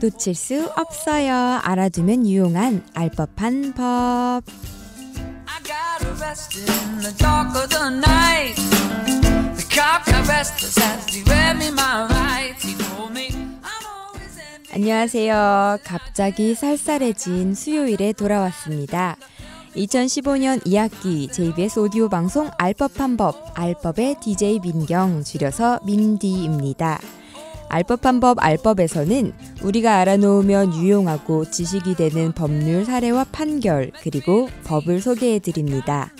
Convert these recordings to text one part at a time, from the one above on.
놓칠 수 없어요. 알아두면 유용한 알법한 법. 안녕하세요. 갑자기 쌀쌀해진 수요일에 돌아왔습니다. 2015년 2학기 JBS 오디오 방송 알법한 법, 알법의 DJ 민경, 줄여서 민디입니다. 알법한 법, 알법에서는 우리가 알아놓으면 유용하고 지식이 되는 법률 사례와 판결, 그리고 법을 소개해드립니다.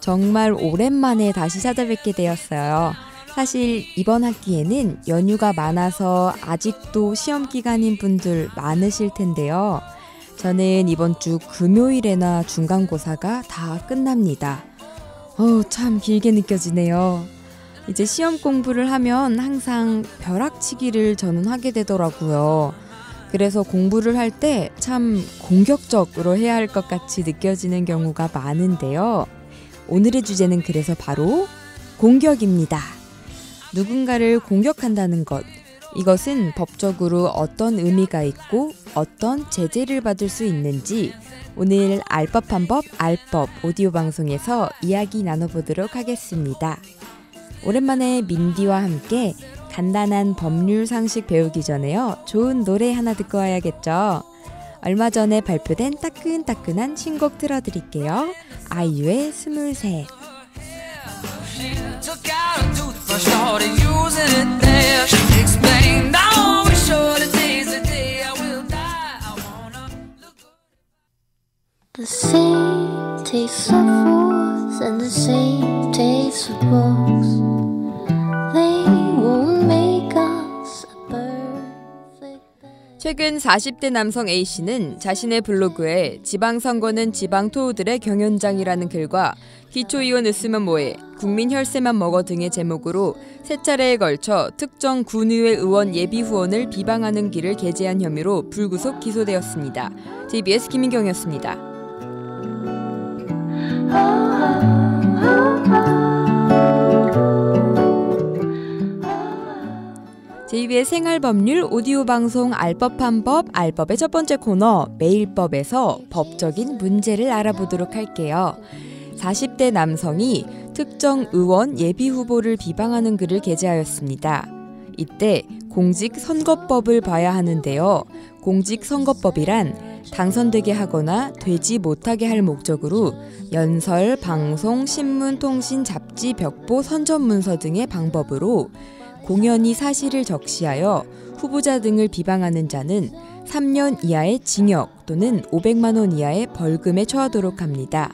정말 오랜만에 다시 찾아뵙게 되었어요. 사실 이번 학기에는 연휴가 많아서 아직도 시험 기간인 분들 많으실 텐데요. 저는 이번 주 금요일에나 중간고사가 다 끝납니다. 참 길게 느껴지네요. 이제 시험 공부를 하면 항상 벼락치기를 저는 하게 되더라고요. 그래서 공부를 할 때 참 공격적으로 해야 할 것 같이 느껴지는 경우가 많은데요. 오늘의 주제는 그래서 바로 공격입니다. 누군가를 공격한다는 것, 이것은 법적으로 어떤 의미가 있고 어떤 제재를 받을 수 있는지 오늘 알법한 법, 알법 오디오 방송에서 이야기 나눠보도록 하겠습니다. 오랜만에 민디와 함께 간단한 법률 상식 배우기 전에요. 좋은 노래 하나 듣고 와야겠죠. 얼마 전에 발표된 따끈따끈한 신곡 틀어드릴게요. 아이유의 23. The same taste of force and the same taste of books. They won't make us a perfect band. 최근 40대 남성 A씨는 자신의 블로그에 지방선거는 지방토우들의 경연장이라는 글과 기초의원 으쓰면 뭐해, 국민 혈세만 먹어 등의 제목으로 세 차례에 걸쳐 특정 군의회 의원 예비후원을 비방하는 글을 게재한 혐의로 불구속 기소되었습니다. JBS 김민경이었습니다. JBS 생활법률 오디오 방송 알법한 법, 알법의 첫 번째 코너 매일법에서 법적인 문제를 알아보도록 할게요. 40대 남성이 특정 의원 예비후보를 비방하는 글을 게재하였습니다. 이때 공직선거법을 봐야 하는데요. 공직선거법이란 당선되게 하거나 되지 못하게 할 목적으로 연설, 방송, 신문, 통신, 잡지, 벽보, 선전문서 등의 방법으로 공연히 사실을 적시하여 후보자 등을 비방하는 자는 3년 이하의 징역 또는 500만 원 이하의 벌금에 처하도록 합니다.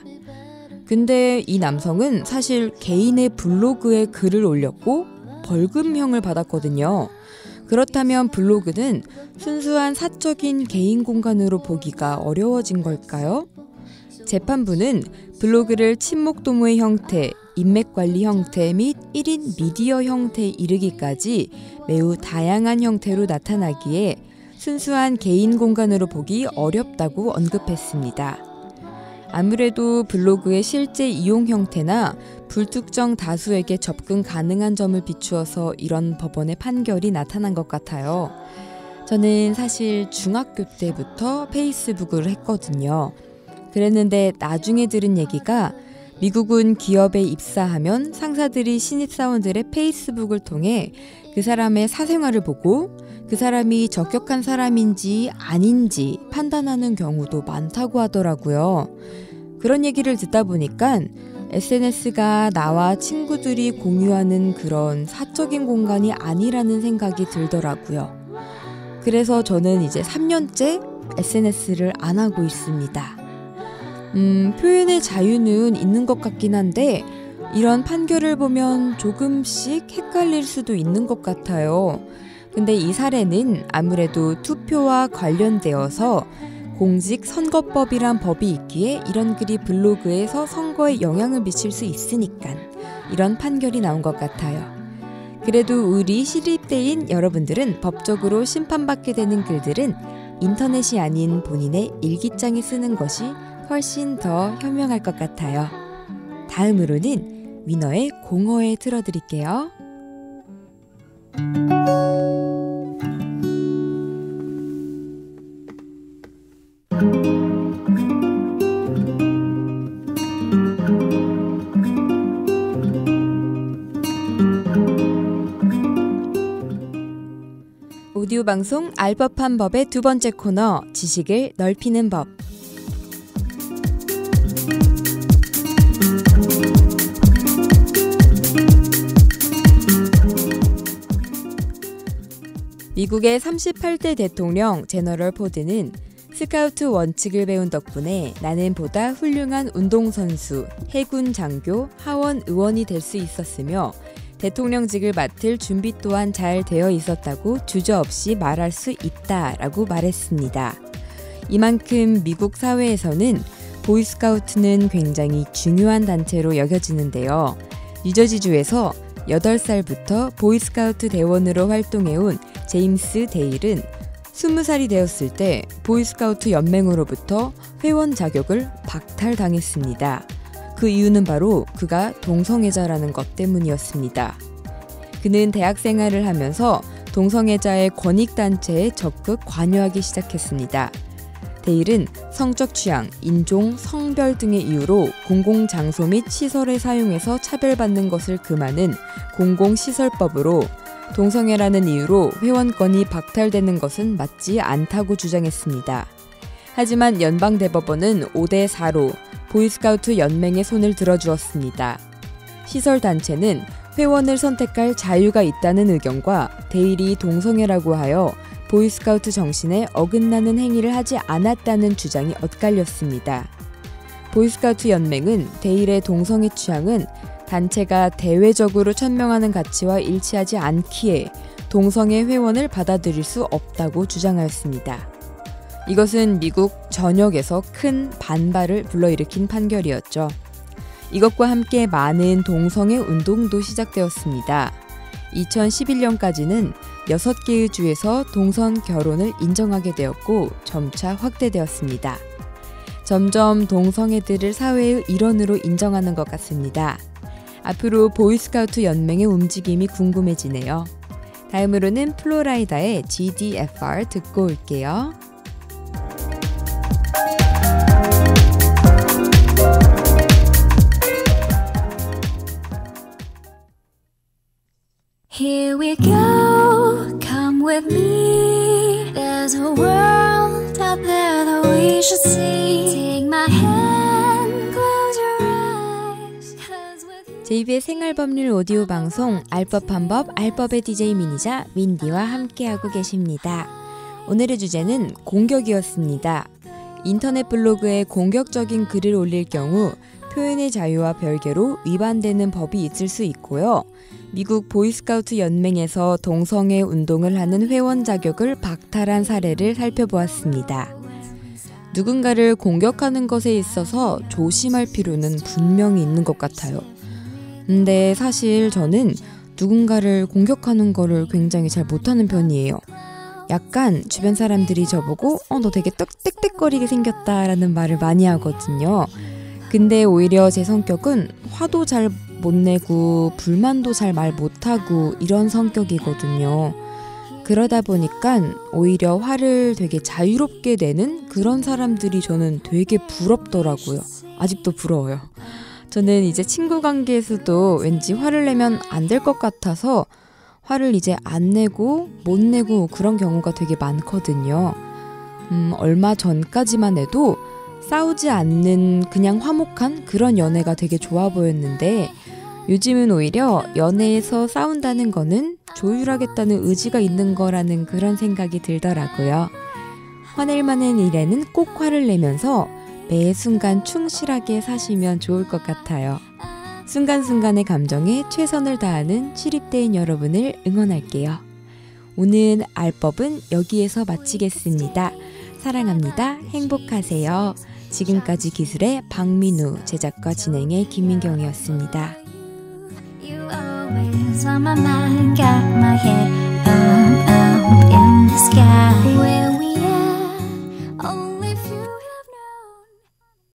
근데 이 남성은 사실 개인의 블로그에 글을 올렸고 벌금형을 받았거든요. 그렇다면 블로그는 순수한 사적인 개인 공간으로 보기가 어려워진 걸까요? 재판부는 블로그를 친목도모의 형태, 인맥관리 형태 및 1인 미디어 형태에 이르기까지 매우 다양한 형태로 나타나기에 순수한 개인 공간으로 보기 어렵다고 언급했습니다. 아무래도 블로그의 실제 이용 형태나 불특정 다수에게 접근 가능한 점을 비추어서 이런 법원의 판결이 나타난 것 같아요. 저는 사실 중학교 때부터 페이스북을 했거든요. 그랬는데 나중에 들은 얘기가 미국은 기업에 입사하면 상사들이 신입사원들의 페이스북을 통해 그 사람의 사생활을 보고 그 사람이 적격한 사람인지 아닌지 판단하는 경우도 많다고 하더라고요. 그런 얘기를 듣다 보니까 SNS가 나와 친구들이 공유하는 그런 사적인 공간이 아니라는 생각이 들더라고요. 그래서 저는 이제 3년째 SNS를 안 하고 있습니다. 표현의 자유는 있는 것 같긴 한데 이런 판결을 보면 조금씩 헷갈릴 수도 있는 것 같아요. 근데 이 사례는 아무래도 투표와 관련되어서 공직선거법이란 법이 있기에 이런 글이 블로그에서 선거에 영향을 미칠 수 있으니까 이런 판결이 나온 것 같아요. 그래도 우리 시립대인 여러분들은 법적으로 심판받게 되는 글들은 인터넷이 아닌 본인의 일기장에 쓰는 것이 훨씬 더 현명할 것 같아요. 다음으로는 위너의 공허에 틀어드릴게요. 오디오 방송 알법한 법의 두 번째 코너 지식을 넓히는 법. 미국의 38대 대통령 제너럴 포드는 스카우트 원칙을 배운 덕분에 나는 보다 훌륭한 운동선수, 해군 장교, 하원 의원이 될 수 있었으며 대통령직을 맡을 준비 또한 잘 되어 있었다고 주저없이 말할 수 있다라고 말했습니다. 이만큼 미국 사회에서는 보이스카우트는 굉장히 중요한 단체로 여겨지는데요. 뉴저지주에서 8살부터 보이스카우트 대원으로 활동해온 제임스 데일은 20살이 되었을 때 보이스카우트 연맹으로부터 회원 자격을 박탈당했습니다. 그 이유는 바로 그가 동성애자라는 것 때문이었습니다. 그는 대학 생활을 하면서 동성애자의 권익단체에 적극 관여하기 시작했습니다. 데일은 성적 취향, 인종, 성별 등의 이유로 공공장소 및 시설의 사용에서 차별받는 것을 금하는 공공시설법으로 동성애라는 이유로 회원권이 박탈되는 것은 맞지 않다고 주장했습니다. 하지만 연방대법원은 5대4로 보이스카우트 연맹의 손을 들어주었습니다. 시설단체는 회원을 선택할 자유가 있다는 의견과 데일이 동성애라고 하여 보이스카우트 정신에 어긋나는 행위를 하지 않았다는 주장이 엇갈렸습니다. 보이스카우트 연맹은 데일의 동성애 취향은 단체가 대외적으로 천명하는 가치와 일치하지 않기에 동성애 회원을 받아들일 수 없다고 주장하였습니다. 이것은 미국 전역에서 큰 반발을 불러일으킨 판결이었죠. 이것과 함께 많은 동성애 운동도 시작되었습니다. 2011년까지는 6개의 주에서 동성 결혼을 인정하게 되었고 점차 확대되었습니다. 점점 동성애들을 사회의 일원으로 인정하는 것 같습니다. 앞으로 보이스카우트 연맹의 움직임이 궁금해지네요. 다음으로는 플로라이다의 GDFR 듣고 올게요. Here we go, come with me. There's a world out there that we should see. Take my hand, close your eyes. 'Cause with you 제2의 생활법률 오디오 방송 알법한 법, 알법의 DJ 미니자 윈디와 함께하고 계십니다. 오늘의 주제는 공격이었습니다. 인터넷 블로그에 공격적인 글을 올릴 경우 표현의 자유와 별개로 위반되는 법이 있을 수 있고요. 미국 보이스카우트 연맹에서 동성애 운동을 하는 회원 자격을 박탈한 사례를 살펴보았습니다. 누군가를 공격하는 것에 있어서 조심할 필요는 분명히 있는 것 같아요. 근데 사실 저는 누군가를 공격하는 거를 굉장히 잘 못하는 편이에요. 약간 주변 사람들이 저보고 너 되게 땡땡거리게 생겼다라는 말을 많이 하거든요. 근데 오히려 제 성격은 화도 잘 못 내고 불만도 잘 말 못하고 이런 성격이거든요. 그러다 보니까 오히려 화를 되게 자유롭게 내는 그런 사람들이 저는 되게 부럽더라고요. 아직도 부러워요. 저는 이제 친구 관계에서도 왠지 화를 내면 안 될 것 같아서 화를 이제 안 내고 못 내고 그런 경우가 되게 많거든요. 얼마 전까지만 해도 싸우지 않는 그냥 화목한 그런 연애가 되게 좋아 보였는데 요즘은 오히려 연애에서 싸운다는 거는 조율하겠다는 의지가 있는 거라는 그런 생각이 들더라고요. 화낼 만한 일에는 꼭 화를 내면서 매 순간 충실하게 사시면 좋을 것 같아요. 순간순간의 감정에 최선을 다하는 시립대인 여러분을 응원할게요. 오늘 알법은 여기에서 마치겠습니다. 사랑합니다. 행복하세요. 지금까지 기술의 박민우, 제작과 진행의 김민경이었습니다. You always on my mind, got my head up in the sky.